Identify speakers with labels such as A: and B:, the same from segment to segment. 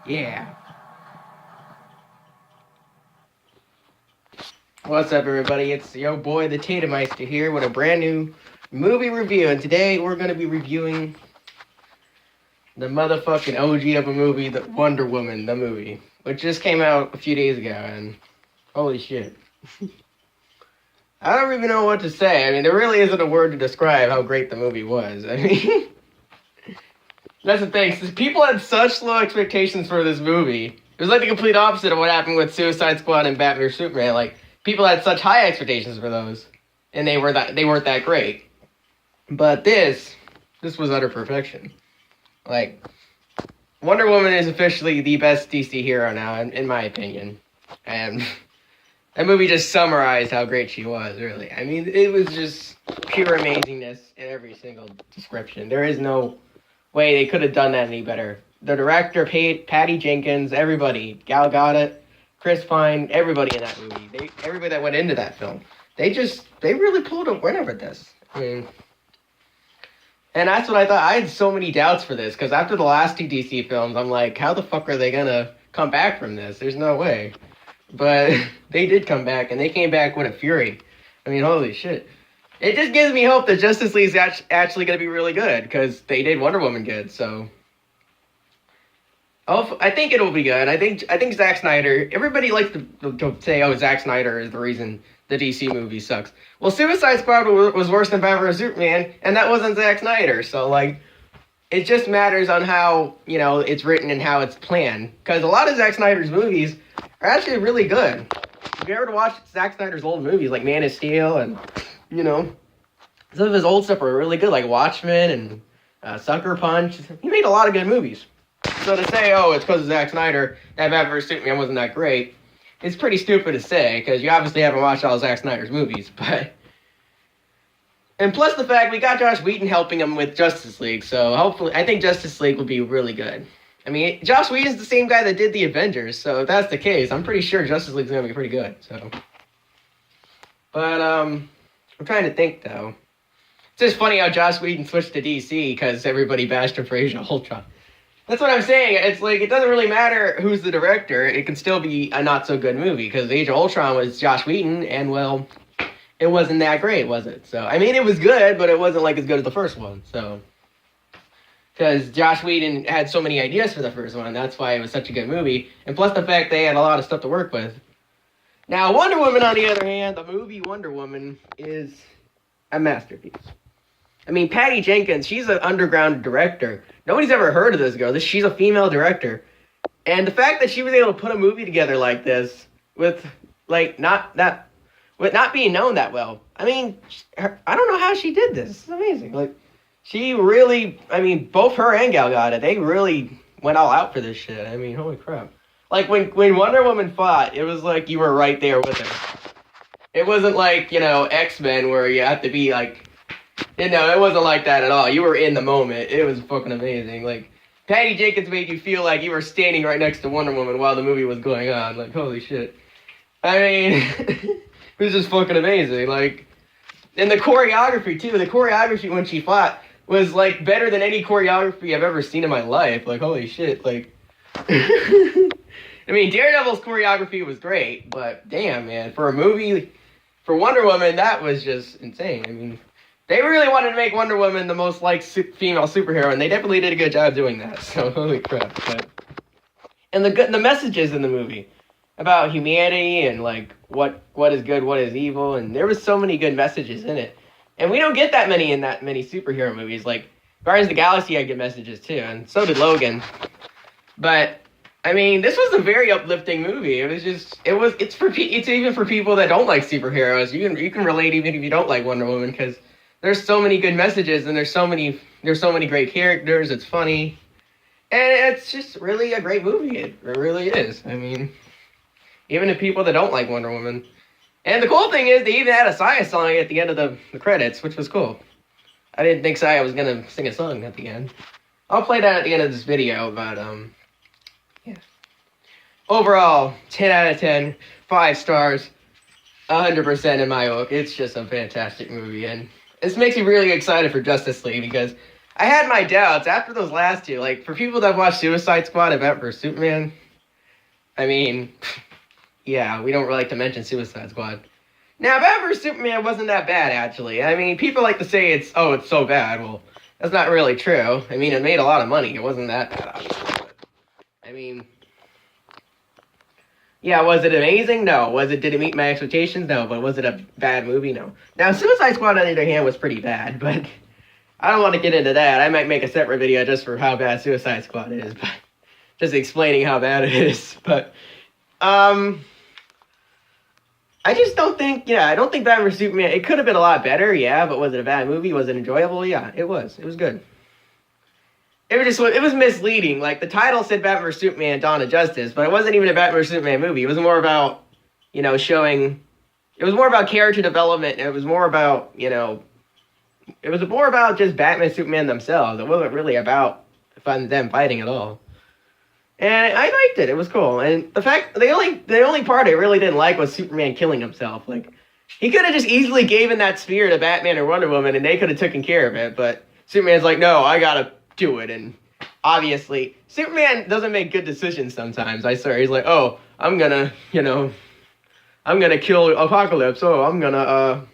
A: Yeah. What's up, everybody? It's your boy, the Tatumeister, here with a brand new movie review. And today we're going to be reviewing the motherfucking OG of a movie, the Wonder Woman, the movie, which just came out a few days ago. And holy shit. I don't even know what to say. I mean, there really isn't a word to describe how great the movie was. I mean, that's the thing. People had such low expectations for this movie. It was like the complete opposite of what happened with Suicide Squad and Batman vs Superman. Like, people had such high expectations for those, and they weren't that great. But this was utter perfection. Like, Wonder Woman is officially the best DC hero now, in my opinion. And that movie just summarized how great she was, really. I mean, it was just pure amazingness in every single description. There is no way they could have done that any better. The director, Patty Jenkins, everybody, Gal Gadot, Chris Pine, everybody in that movie, everybody that went into that film, they really pulled a winner with this. I mean, and that's what I thought. I had so many doubts for this, because after the last two DC films, I'm like, how the fuck are they gonna come back from this? There's no way. But they did come back, and they came back with a fury. I mean, holy shit. It just gives me hope that Justice League's actually going to be really good, because they did Wonder Woman good, so. Oh, I think it'll be good. I think Zack Snyder, everybody likes to say, oh, Zack Snyder is the reason the DC movie sucks. Well, Suicide Squad was worse than Batman vs Superman, and that wasn't Zack Snyder, so, like, it just matters on how, it's written and how it's planned. Because a lot of Zack Snyder's movies are actually really good. If you ever watched Zack Snyder's old movies, like Man of Steel, and, some of his old stuff are really good, like Watchmen and Sucker Punch. He made a lot of good movies. So to say, oh, it's because of Zack Snyder that Batman vs Superman wasn't that great, it's pretty stupid to say, because you obviously haven't watched all of Zack Snyder's movies, but. And plus the fact we got Joss Whedon helping him with Justice League, so hopefully, I think Justice League will be really good. I mean, Joss Whedon's the same guy that did the Avengers, so if that's the case, I'm pretty sure Justice League's gonna be pretty good, so. But, I'm trying to think, though. It's just funny how Joss Whedon switched to DC, because everybody bashed him for Age of Ultron. That's what I'm saying. It's like, it doesn't really matter who's the director. It can still be a not-so-good movie, because Age of Ultron was Joss Whedon, and, well, it wasn't that great, was it? So, I mean, it was good, but it wasn't, like, as good as the first one, so. Because Joss Whedon had so many ideas for the first one, that's why it was such a good movie. And plus the fact they had a lot of stuff to work with. Now, Wonder Woman, on the other hand, the movie Wonder Woman is a masterpiece. I mean, Patty Jenkins, she's an underground director. Nobody's ever heard of this girl. She's a female director. And the fact that she was able to put a movie together like this with, like, not being known that well. I mean, I don't know how she did this. It's amazing. Like, she really, I mean, both her and Gal Gadot, they really went all out for this shit. I mean, holy crap. Like, when Wonder Woman fought, it was like you were right there with her. It wasn't like, X-Men where you have to be, like, it wasn't like that at all. You were in the moment. It was fucking amazing. Like, Patty Jenkins made you feel like you were standing right next to Wonder Woman while the movie was going on. Like, holy shit. I mean, it was just fucking amazing. Like, and the choreography, too. The choreography when she fought was, like, better than any choreography I've ever seen in my life. Like, holy shit. Like, I mean, Daredevil's choreography was great, but damn, man. For a movie, for Wonder Woman, that was just insane. I mean, they really wanted to make Wonder Woman the most liked female superhero, and they definitely did a good job doing that. So holy crap! And the messages in the movie about humanity and like what is good, what is evil, and there was so many good messages in it. And we don't get that many in that many superhero movies. Like Guardians of the Galaxy had good messages too, and so did Logan. But I mean, this was a very uplifting movie. It's even for people that don't like superheroes. You can relate even if you don't like Wonder Woman, because there's so many good messages, and there's so many great characters. It's funny, and it's just really a great movie. It really is. I mean, even to people that don't like Wonder Woman. And the cool thing is, they even had a Sia song at the end of the credits, which was cool. I didn't think Sia was gonna sing a song at the end. I'll play that at the end of this video, but yeah. Overall, 10 out of 10, 5 stars, 100% in my book. It's just a fantastic movie, and this makes me really excited for Justice League, because I had my doubts after those last two. Like, for people that watch Suicide Squad and Batman vs Superman, I mean, yeah, we don't really like to mention Suicide Squad. Now, Batman vs Superman wasn't that bad, actually. I mean, people like to say it's so bad. Well, that's not really true. I mean, it made a lot of money. It wasn't that bad, obviously. But, I mean, yeah, was it amazing? No. Did it meet my expectations? No. But was it a bad movie? No. Now, Suicide Squad, on the other hand, was pretty bad, but I don't want to get into that. I might make a separate video just for how bad Suicide Squad is, but just explaining how bad it is. But, I just don't think, I don't think Batman vs Superman, it could have been a lot better, yeah, but was it a bad movie? Was it enjoyable? Yeah, it was. It was good. It was misleading. Like, the title said Batman vs Superman: Dawn of Justice, but it wasn't even a Batman vs Superman movie. It was more about, showing, it was more about character development, and it was more about, it was more about just Batman and Superman themselves. It wasn't really about them fighting at all. And I liked it. It was cool. And the only part I really didn't like was Superman killing himself. Like, he could have just easily given that spear to Batman or Wonder Woman, and they could have taken care of it. But Superman's like, no, I gotta do it. And obviously, Superman doesn't make good decisions sometimes. I swear. He's like, oh, I'm gonna kill Apocalypse. Oh, I'm gonna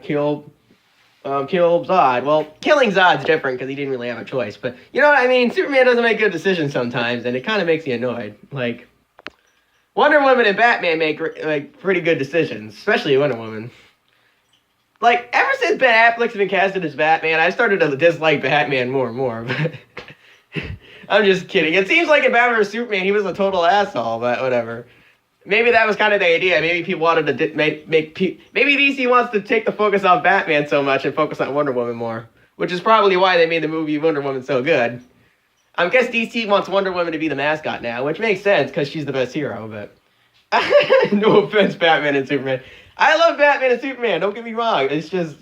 A: kill Zod. Well, killing Zod's different because he didn't really have a choice. But you know what I mean? Superman doesn't make good decisions sometimes, and it kind of makes you annoyed. Like, Wonder Woman and Batman make pretty good decisions, especially Wonder Woman. Like, ever since Ben Affleck's been casted as Batman, I started to dislike Batman more and more. But I'm just kidding. It seems like in Batman vs Superman, he was a total asshole, but whatever. Maybe that was kind of the idea. Maybe people wanted to maybe DC wants to take the focus off Batman so much and focus on Wonder Woman more, which is probably why they made the movie Wonder Woman so good. I guess DC wants Wonder Woman to be the mascot now, which makes sense because she's the best hero. But no offense, Batman and Superman. I love Batman and Superman. Don't get me wrong. It's just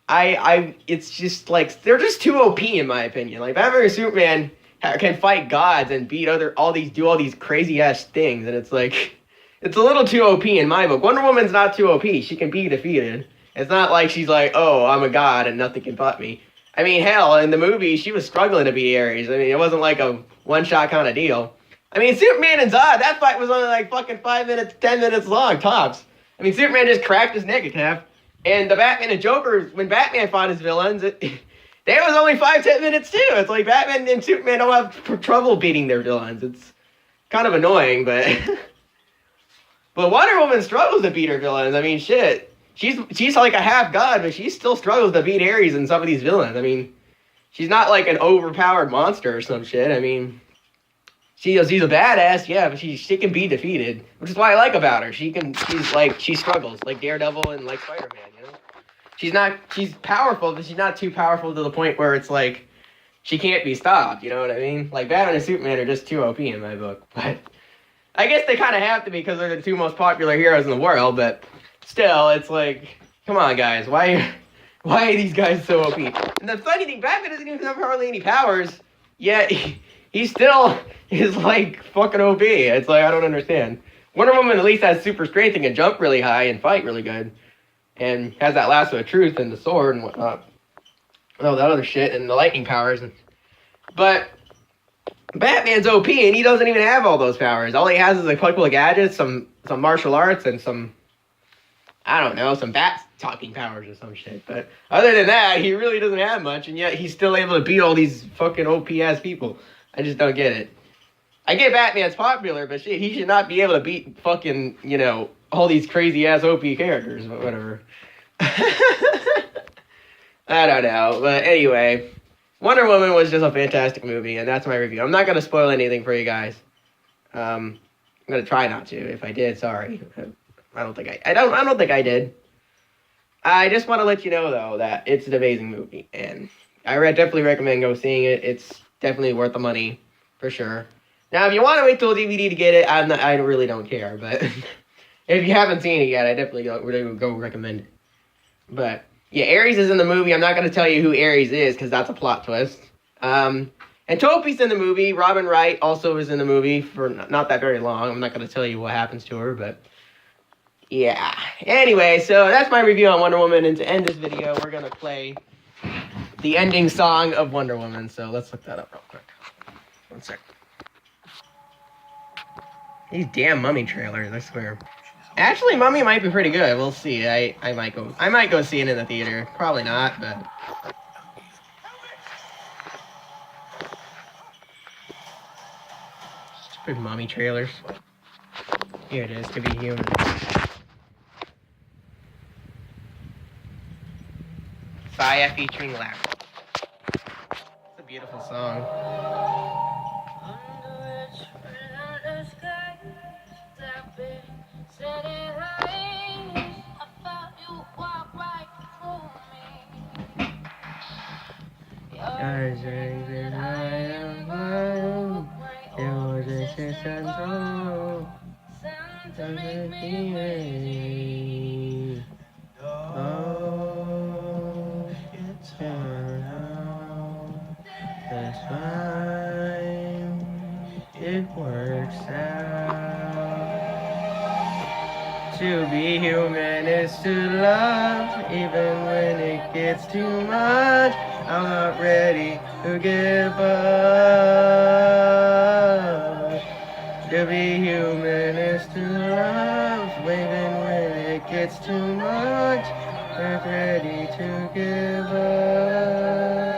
A: it's just like they're just too OP in my opinion. Like Batman and Superman can fight gods and beat do all these crazy ass things, and it's like it's a little too OP in my book. Wonder Woman's not too OP. She can be defeated. It's not like she's like, oh, I'm a god and nothing can butt me. I mean, hell, in the movie she was struggling to beat Ares. I mean, it wasn't like a one shot kind of deal. I mean, Superman and Zod, that fight was only like fucking 5 minutes, 10 minutes long tops. I mean, Superman just cracked his neck in half, and the Batman and Joker, when Batman fought his villains, there was only 5-10 minutes too. It's like Batman and Superman don't have trouble beating their villains. It's kind of annoying, but but Wonder Woman struggles to beat her villains. I mean, shit, she's like a half god, but she still struggles to beat Ares and some of these villains. I mean, she's not like an overpowered monster or some shit. I mean, she's a badass, yeah, but she can be defeated, which is what I like about her. She struggles like Daredevil and like Spider-Man, you know. She's powerful, but she's not too powerful to the point where it's like she can't be stopped, you know what I mean? Like Batman and Superman are just too OP in my book, but I guess they kind of have to be because they're the two most popular heroes in the world, but still, it's like, come on guys, why are these guys so OP? And the funny thing, Batman doesn't even have hardly any powers, yet he still is like fucking OP. It's like, I don't understand. Wonder Woman at least has super strength and can jump really high and fight really good. And has that lasso of truth and the sword and whatnot. Oh, that other shit and the lightning powers. But Batman's OP and he doesn't even have all those powers. All he has is a couple of gadgets, some martial arts, and some bat talking powers or some shit. But other than that, he really doesn't have much, and yet he's still able to beat all these fucking OP ass people. I just don't get it. I get Batman's popular, but shit, he should not be able to beat fucking, all these crazy ass OP characters, but whatever. I don't know, but anyway, Wonder Woman was just a fantastic movie, and that's my review. I'm not gonna spoil anything for you guys. I'm gonna try not to. If I did, sorry. I don't think I don't think I did. I just want to let you know though that it's an amazing movie, and I definitely recommend go seeing it. It's definitely worth the money for sure. Now, if you want to wait till DVD to get it, I really don't care, but if you haven't seen it yet, I definitely go recommend it. But yeah, Ares is in the movie. I'm not going to tell you who Ares is because that's a plot twist. And Topi's in the movie. Robin Wright also is in the movie for not that very long. I'm not going to tell you what happens to her, but yeah. Anyway, so that's my review on Wonder Woman. And to end this video, we're going to play the ending song of Wonder Woman. So let's look that up real quick. 1 sec. These damn Mummy trailers, I swear. Actually, Mummy might be pretty good. We'll see. I might go see it in the theater. Probably not, but stupid Mummy trailers. Here it is. To Be Human. Saya featuring Larry. It's a beautiful song. That's fine. It works out. To be human is to love, even when it gets too much. I'm not ready to give up. To be human is to love, even when it gets too much. I'm ready to give up.